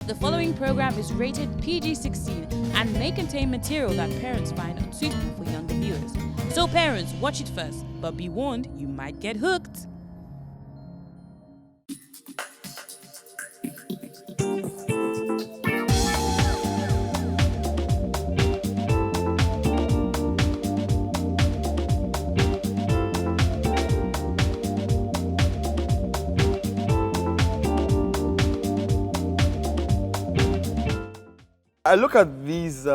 The following program is rated PG-16 and may contain material that parents find unsuitable for younger viewers. So parents, watch it first, but be warned, you might get hooked. I look at these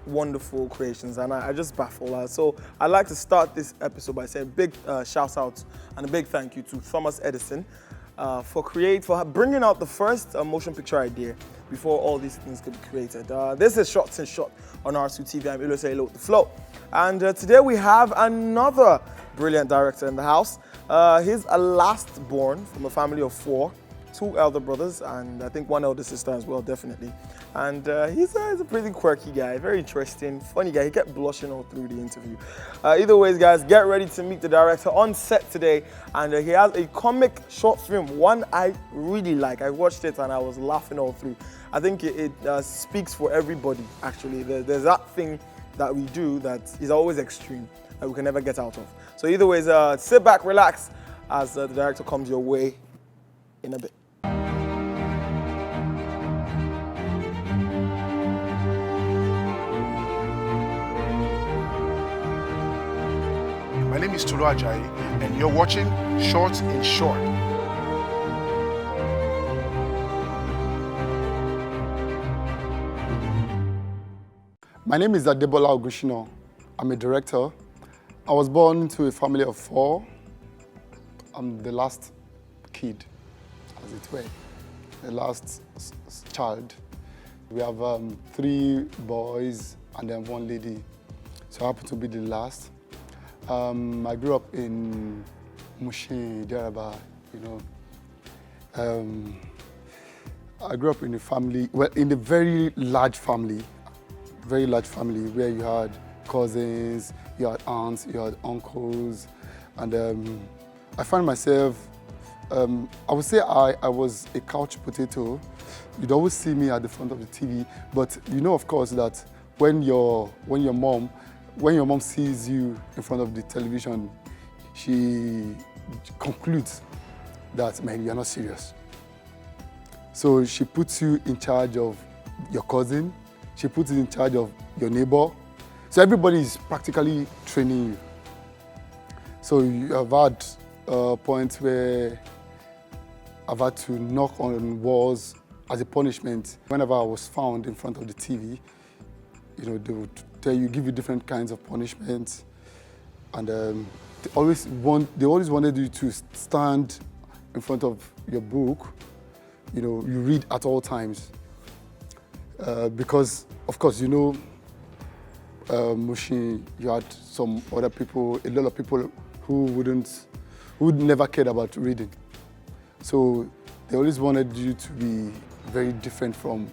wonderful creations and I just baffle her. So I'd like to start this episode by saying a big shout out and a big thank you to Thomas Edison for bringing out the first motion picture idea before all these things could be created. This is Shots and Shot on RSU TV. I'm Ilo Say The Flow. And today we have another brilliant director in the house. He's a last born from a family of 4. 2 elder brothers and I think 1 elder sister as well, definitely. And he's a pretty quirky guy, very interesting, funny guy. He kept blushing all through the interview. Either ways, guys, get ready to meet the director on set today. And he has a comic short film, one I really like. I watched it and I was laughing all through. I think it speaks for everybody, actually. There's that thing that we do that is always extreme, that we can never get out of. So either ways, sit back, relax, as the director comes your way in a bit. My name is Tolu Ajayi, and you're watching Short in Short. My name is Debola Ogunshina. I'm a director. I was born into a family of 4. I'm the last kid, as it were, the last child. We have 3 boys and then 1 lady. So I happen to be the last. I grew up in Mushin, Jaraba, I grew up in a family, well, in a very large family where you had cousins, you had aunts, you had uncles, and I find myself, I would say I was a couch potato. You'd always see me at the front of the TV, but you know, of course, that when your mom sees you in front of the television, she concludes that, man, you're not serious. So she puts you in charge of your cousin, she puts you in charge of your neighbor. So everybody is practically training you. So you have had points where I've had to knock on walls as a punishment. Whenever I was found in front of the TV, they would give you different kinds of punishments, and they always wanted you to stand in front of your book. You read at all times, because of course Mushin, you had some other people, a lot of people who never cared about reading. So they always wanted you to be very different from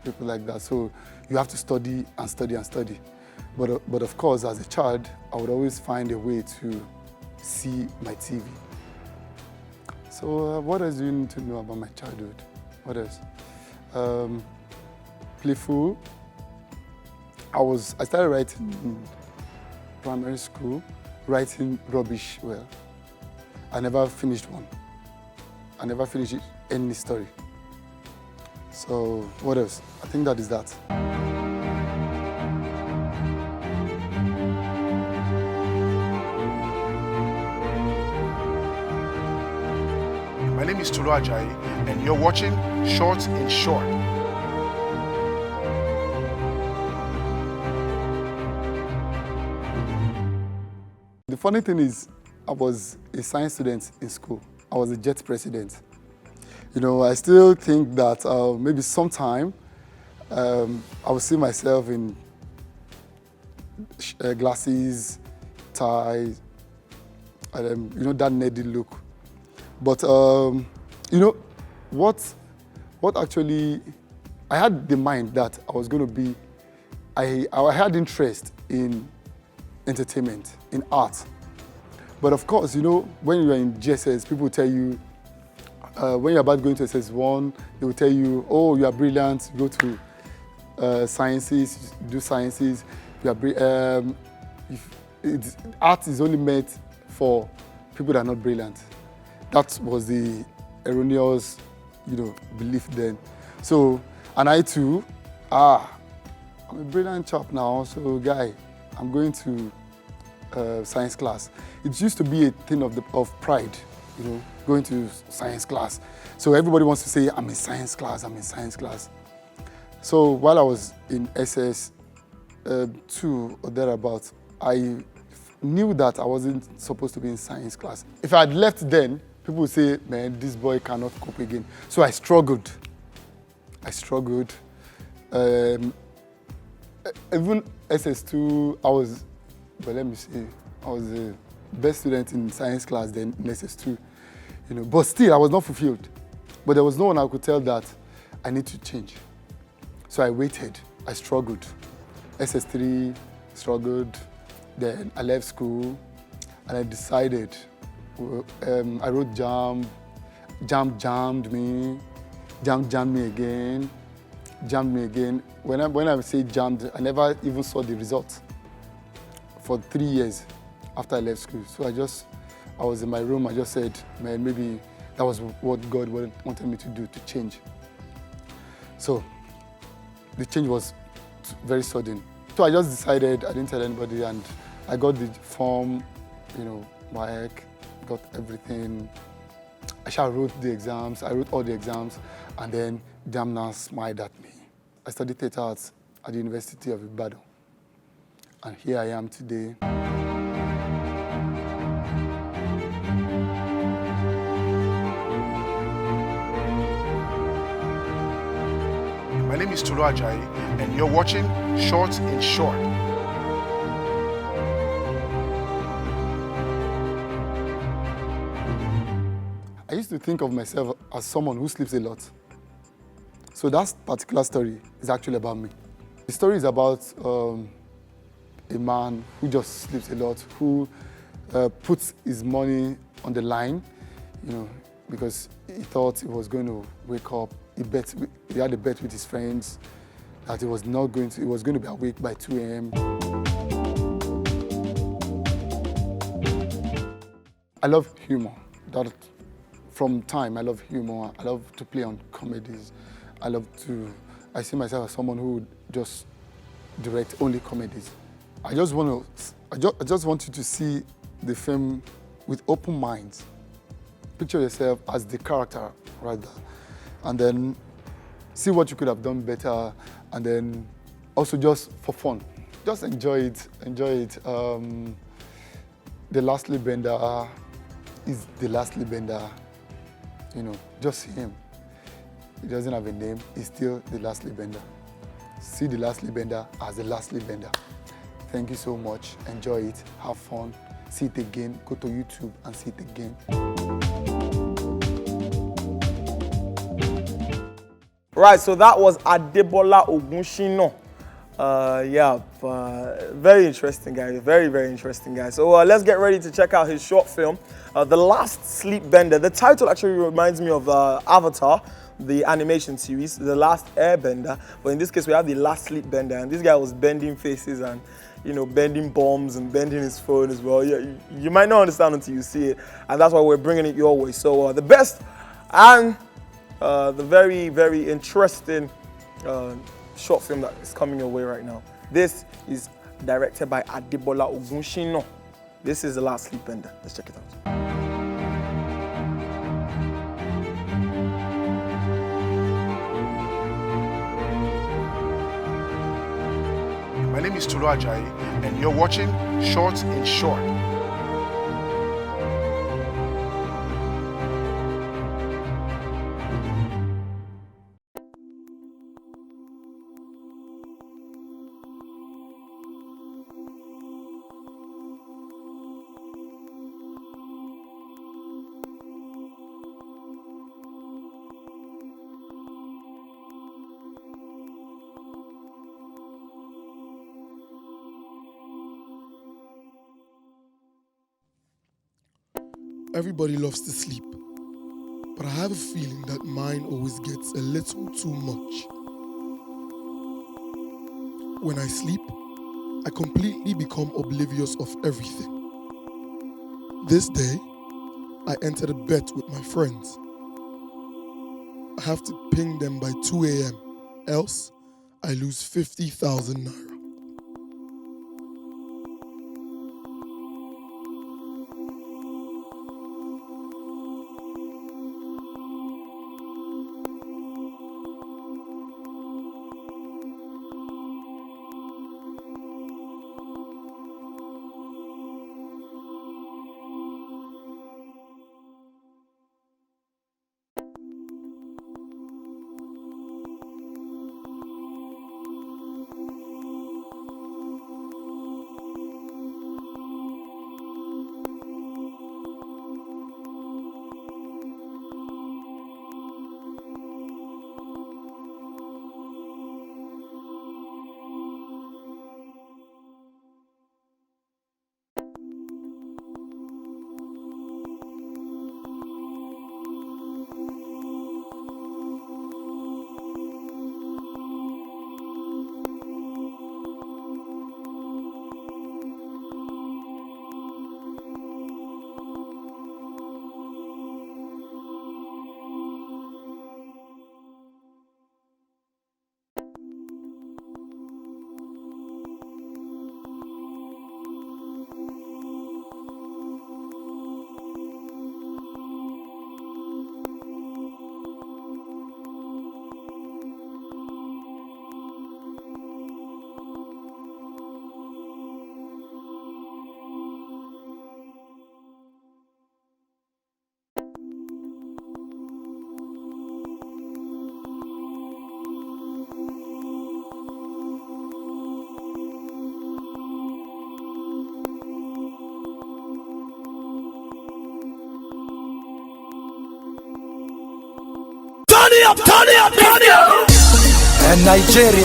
people like that. So you have to study and study and study. But of course, as a child, I would always find a way to see my TV. So what else do you need to know about my childhood? What else? Playful. I started writing in primary school, writing rubbish well. I never finished one. I never finished any story. So what else? I think that is that. My name is Tolu Ajayi, and you're watching Short in Short. The funny thing is, I was a science student in school. I was a JET president. I still think that maybe sometime I will see myself in glasses, tie, and that nerdy look. But what actually, I had the mind that I was going to be, I had interest in entertainment, in art. But of course, when you're in GSS, people tell you, when you're about going to SS1, they will tell you, oh, you are brilliant, go to sciences, do sciences. You are art is only meant for people that are not brilliant. That was the erroneous, belief then. So, and I too, I'm a brilliant chap now, so guy, I'm going to science class. It used to be a thing of pride, going to science class. So everybody wants to say, I'm in science class, I'm in science class. So while I was in SS2 or thereabouts, I knew that I wasn't supposed to be in science class. If I had left then, people would say, man, this boy cannot cope again. So I struggled. Even SS2, I was the best student in science class then in SS2, but still I was not fulfilled. But there was no one I could tell that I need to change. So I waited, I struggled. SS3, struggled, then I left school and I decided, I wrote jammed me again. When I say jammed, I never even saw the results for 3 years after I left school. So I was in my room, I just said, man, maybe that was what God wanted me to do, to change. So the change was very sudden. So I just decided, I didn't tell anybody, and I got the form, my got everything. I wrote the exams, I wrote all the exams, and then Jamna smiled at me. I studied theatre arts at the University of Ibadan. And here I am today. My name is Debola Ogunshina, and you're watching Short in Short. I used to think of myself as someone who sleeps a lot. So that particular story is actually about me. The story is about a man who just sleeps a lot, who puts his money on the line, because he thought he was going to wake up. He had a bet with his friends that he was going to be awake by 2 a.m. I love humor. From time, I love humor. I love to play on comedies. I see myself as someone who would just direct only comedies. I just want you to see the film with open minds. Picture yourself as the character, rather, and then see what you could have done better, and then also just for fun. Just enjoy it. The Lastly Bender is the Lastly Bender. Just see him. He doesn't have a name, he's still the Lastly Bender. See the Lastly Bender as the Lastly Bender. Thank you so much. Enjoy it, have fun, see it again, go to YouTube and see it again. Right, so that was Debola Ogunshina. Very interesting guy, very, very interesting guy. So let's get ready to check out his short film, The Last Sleep Bender. The title actually reminds me of Avatar, the animation series, The Last Airbender. But in this case, we have The Last Sleep Bender. And this guy was bending faces and, bending bombs and bending his phone as well. You might not understand until you see it. And that's why we're bringing it your way. So the best and the very, very interesting short film that is coming your way right now. This is directed by Debola Ogunshina. This is The Last Sleep Bender. Let's check it out. My name is Debola Ogunshina, and you're watching Short in Short. Everybody loves to sleep. but I have a feeling that mine always gets a little too much. When I sleep, I completely become oblivious of everything. This day, I entered a bet with my friends. I have to ping them by 2 a.m., else I lose 50,000 naira. Turn it up. And Nigeria.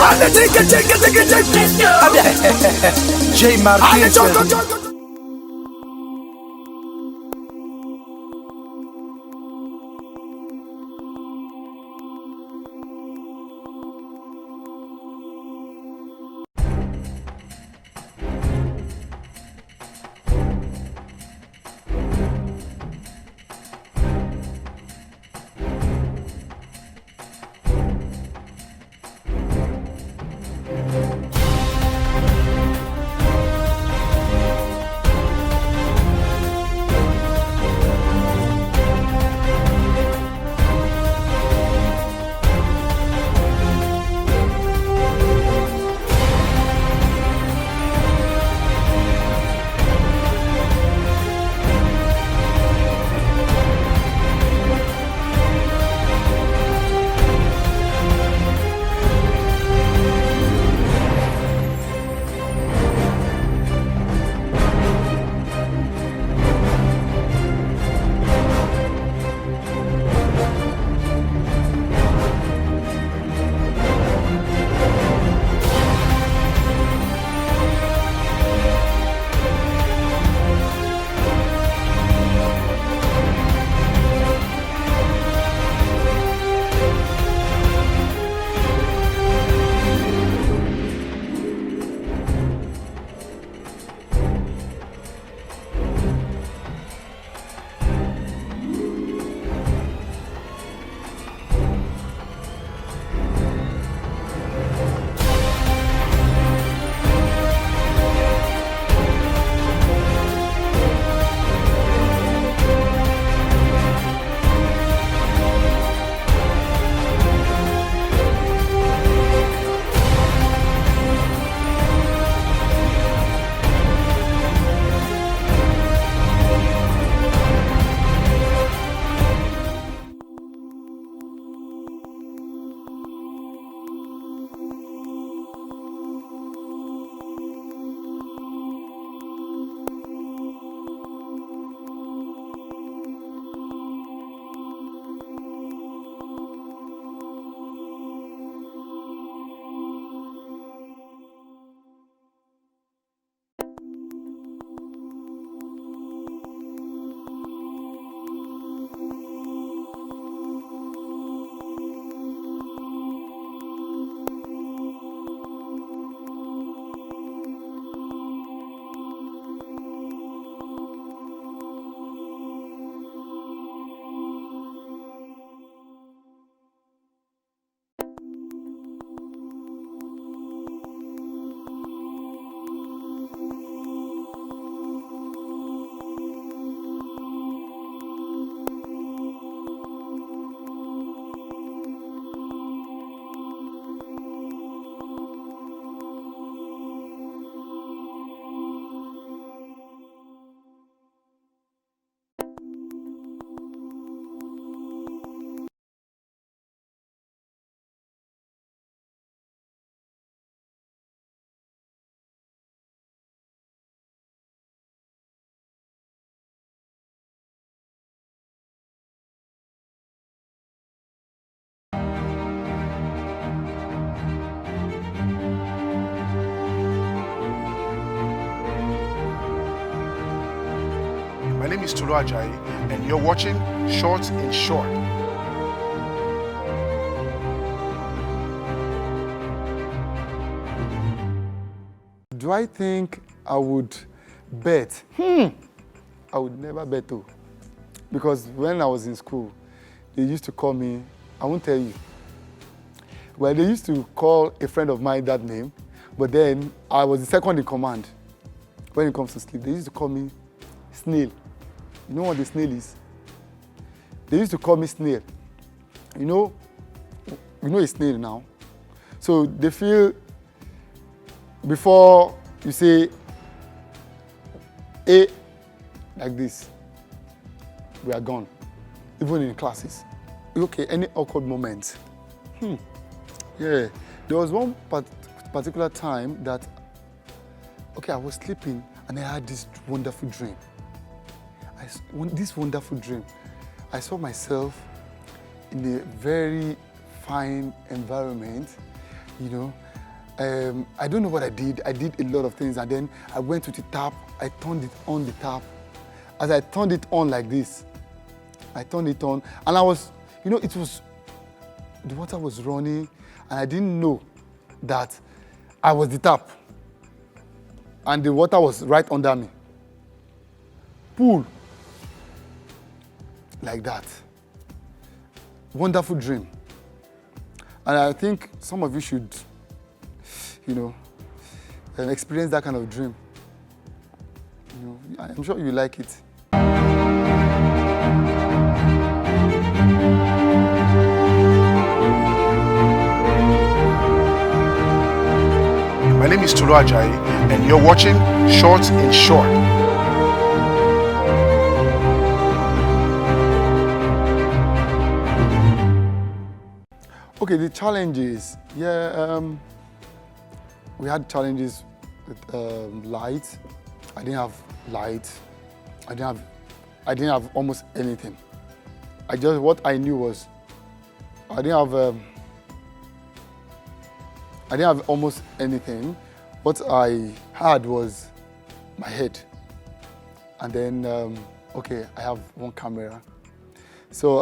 J Marquez. My name is Tolu Ajayi, and you're watching Short in Short. Do I think I would bet? I would never bet though. Because when I was in school, they used to call me, I won't tell you. Well, they used to call a friend of mine that name, but then I was the second in command. When it comes to sleep, they used to call me Snail. You know what the snail is? They used to call me Snail. You know a snail now. So they feel before you say A like this, we are gone. Even in classes. Okay, any awkward moments? Yeah, there was one particular time that, okay, I was sleeping and I had this wonderful dream. I saw myself in a very fine environment, you know. I don't know what I did. I did a lot of things, and then I went to the tap. I turned it on the tap. As I turned it on like this, I turned it on, and I was, you know, the water was running, and I didn't know that I was the tap, and the water was right under me. Pool. Like that. Wonderful dream. And I think some of you should, you know, experience that kind of dream. You know, I'm sure you like it. My name is Tolu Ajayi, and you're watching Short in Short. Okay, the challenges. Yeah, we had challenges with light. I didn't have light. I didn't have almost anything. What I knew was I didn't have almost anything. What I had was my head. And then, okay, I have one camera. So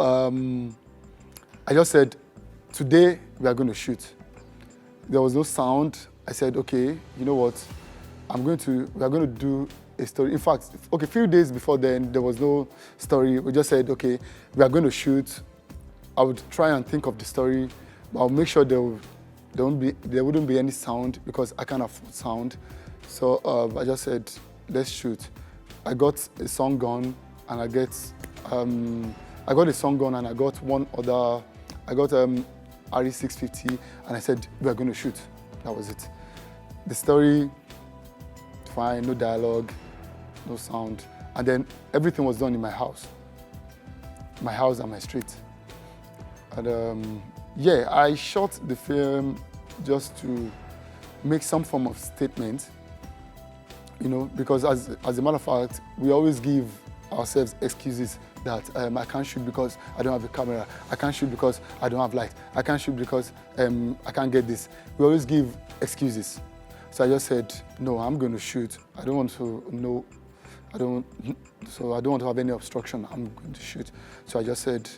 I just said, today we are going to shoot. There was no sound. I said, okay, you know what? We are going to do a story. In fact, okay, a few days before then, there was no story. We just said, okay, we are going to shoot. I would try and think of the story, but I'll make sure there wouldn't be any sound because I can't afford sound. So I just said, let's shoot. I got a song gun, and I got a song gun, and I got RE650, and I said, we are going to shoot. That was it. The story, fine, no dialogue, no sound. And then everything was done in my house and my street. And yeah, I shot the film just to make some form of statement, you know, because as a matter of fact, we always give ourselves excuses that I can't shoot because I don't have a camera. I can't shoot because I don't have light. I can't shoot because I can't get this. We always give excuses. So I just said, no, I'm going to shoot. I don't want to have any obstruction. I'm going to shoot. So I just said,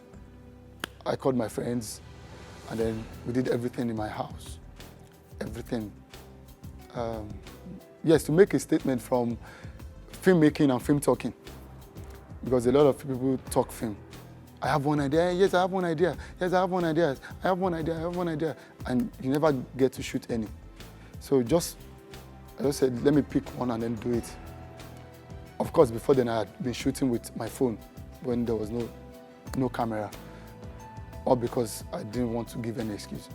I called my friends, and then we did everything in my house. Everything. Yes, to make a statement from filmmaking and film talking. Because a lot of people talk film. I have one idea. Yes, I have one idea. Yes, I have one idea. I have one idea. I have one idea. And you never get to shoot any. So I just said, let me pick one and then do it. Of course, before then I had been shooting with my phone when there was no camera. Or because I didn't want to give any excuse.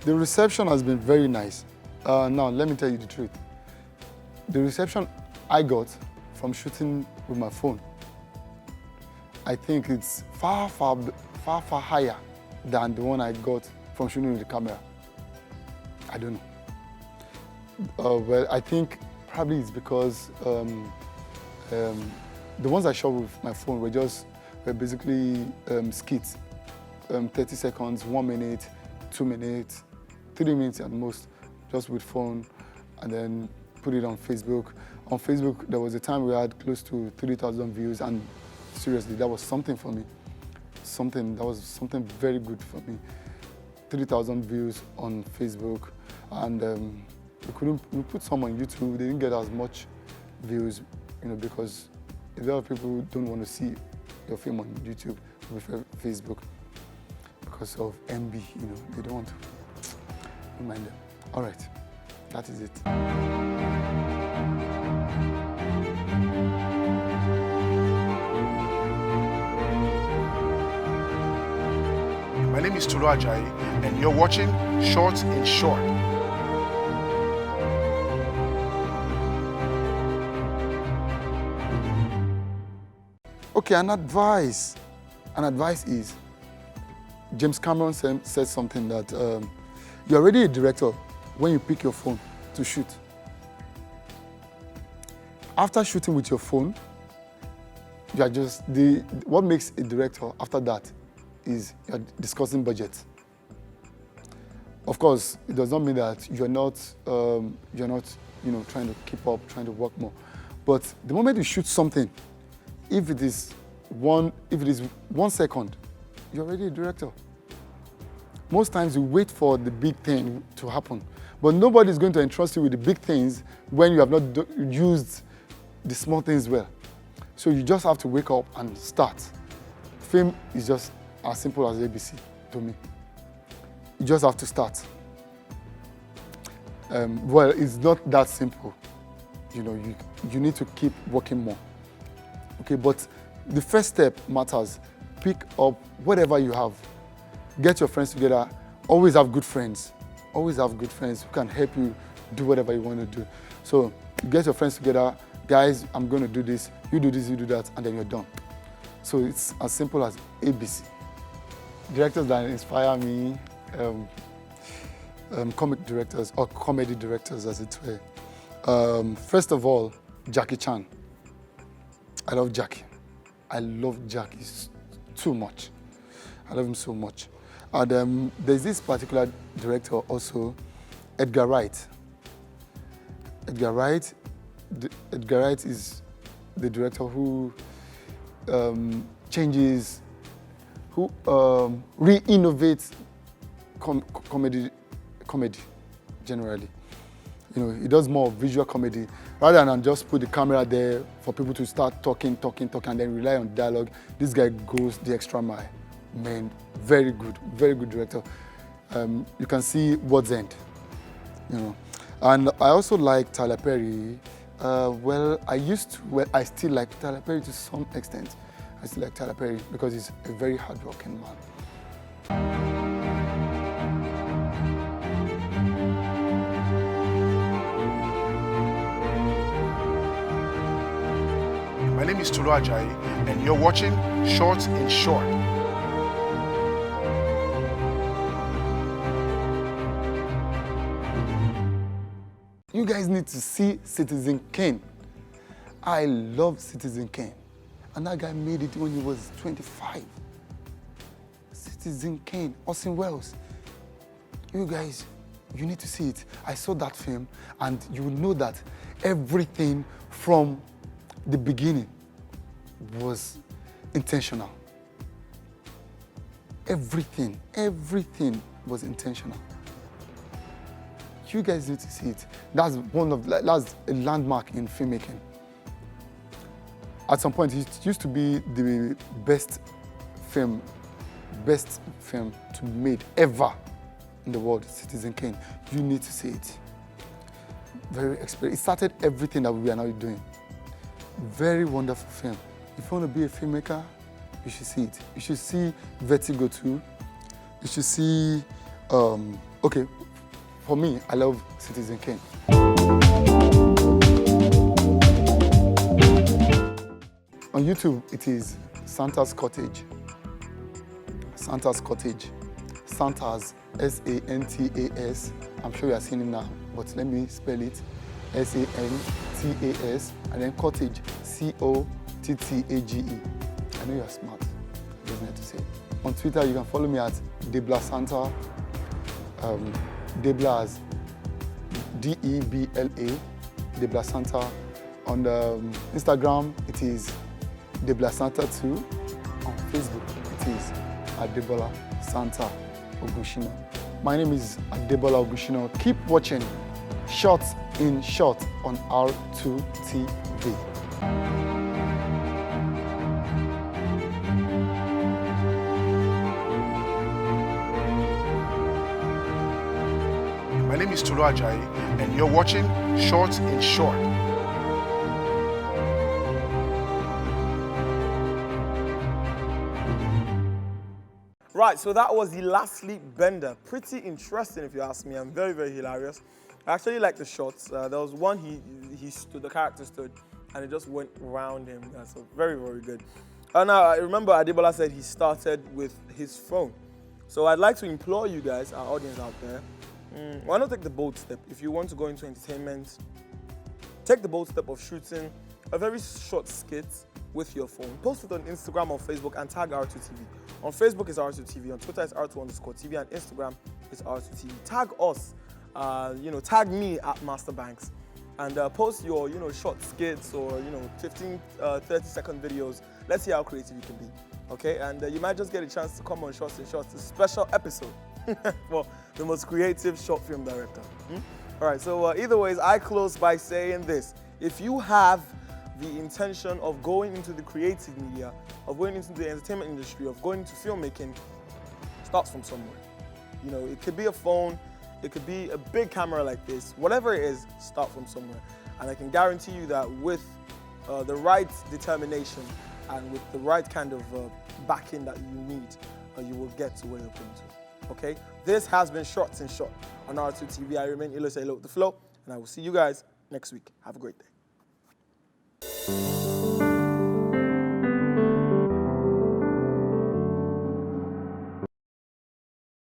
The reception has been very nice. Now, let me tell you the truth. The reception I got from shooting with my phone, I think it's far higher than the one I got from shooting with the camera. I don't know. Well, I think probably it's because the ones I shot with my phone were basically skits, 30 seconds, 1 minute, 2 minutes, 3 minutes at most, just with phone, and then put it on Facebook On Facebook, there was a time we had close to 3,000 views, and seriously, that was something for me. That was something very good for me. 3,000 views on Facebook, and we put some on YouTube. They didn't get as much views, because a lot of people don't want to see your film on YouTube. They prefer Facebook because of MB. They don't want to remind them. All right, that is it. My name is Tolu Ajayi, and you're watching Short in Short. Okay, an advice is, James Cameron said something that you're already a director when you pick your phone to shoot. After shooting with your phone, you are just what makes a director after that is you're discussing budget. Of course, it does not mean that you're not trying to keep up, trying to work more. But the moment you shoot something, if it is 1 second, you're already a director. Most times you wait for the big thing to happen, but nobody's going to entrust you with the big things when you have not used the small things well. So you just have to wake up and start. Film is just as simple as ABC to me. You just have to start. Well, it's not that simple. You need to keep working more. Okay, but the first step matters. Pick up whatever you have. Get your friends together. Always have good friends. Always have good friends who can help you do whatever you want to do. So get your friends together. Guys, I'm going to do this. You do this, you do that, and then you're done. So it's as simple as ABC. Directors that inspire me, comic directors or comedy directors, as it were. First of all, Jackie Chan. I love Jackie. I love Jackie too much. I love him so much. And there's this particular director also, Edgar Wright. Edgar Wright is the director who changes, who re-innovates comedy generally. He does more visual comedy rather than just put the camera there for people to start talking, and then rely on dialogue. This guy goes the extra mile. Man, very good director. You can see World's End, And I also like Tyler Perry. I still like Tyler Perry to some extent. I still like Tyler Perry because he's a very hardworking man. My name is Tolu Ajayi, and you're watching Short in Short. You guys need to see Citizen Kane. I love Citizen Kane. And that guy made it when he was 25. Citizen Kane, Orson Welles. You guys, you need to see it. I saw that film, and you will know that everything from the beginning was intentional. Everything was intentional. You guys need to see it. That's a landmark in filmmaking. At some point, it used to be the best film to be made ever in the world, Citizen Kane. You need to see it. It started everything that we are now doing. Very wonderful film. If you want to be a filmmaker, you should see it. You should see Vertigo too. You should see, okay, for me, I love Citizen Kane. On YouTube, it is Santa's Cottage. Santa's Cottage. Santa's, S-A-N-T-A-S. I'm sure you are seeing it now, but let me spell it. S-A-N-T-A-S, and then Cottage, C-O-T-T-A-G-E. I know you are smart. I just need to say it. On Twitter, you can follow me at Debola Santa. Debola as D-E-B-L-A, Debola Santa On Instagram, it is Debola Santa 2. On Facebook, it is Debola Santa Ogunshina. My name is Debola Ogunshina. Keep watching Shots in Short on R2TV. My name is Debola Ajayi, and you're watching Short in Short. Right, so that was the last sleep bender. Pretty interesting, if you ask me. I'm very, very hilarious. I actually like the shots. There was one he stood, the character stood, and it just went around him. So very, very good. And I remember Debola said he started with his phone. So I'd like to implore you guys, our audience out there, why not take the bold step? If you want to go into entertainment, take the bold step of shooting a very short skit with your phone. Post it on Instagram or Facebook and tag R2TV. On Facebook is R2TV, on Twitter is R2_TV, and Instagram is R2TV. Tag us, tag me at Master Banks, and post your, short skits or, 15, 30-second videos. Let's see how creative you can be, okay? And you might just get a chance to come on Shots and Shots, a special episode for the most creative short film director. All right, so either ways, I close by saying this. If you have the intention of going into the creative media, of going into the entertainment industry, of going into filmmaking, starts from somewhere. It could be a phone, it could be a big camera like this, whatever it is, start from somewhere. And I can guarantee you that with the right determination and with the right kind of backing that you need, you will get to where you're going to. Okay? This has been Shots in Short on R2TV. I remain Ilose with the Flow, and I will see you guys next week. Have a great day.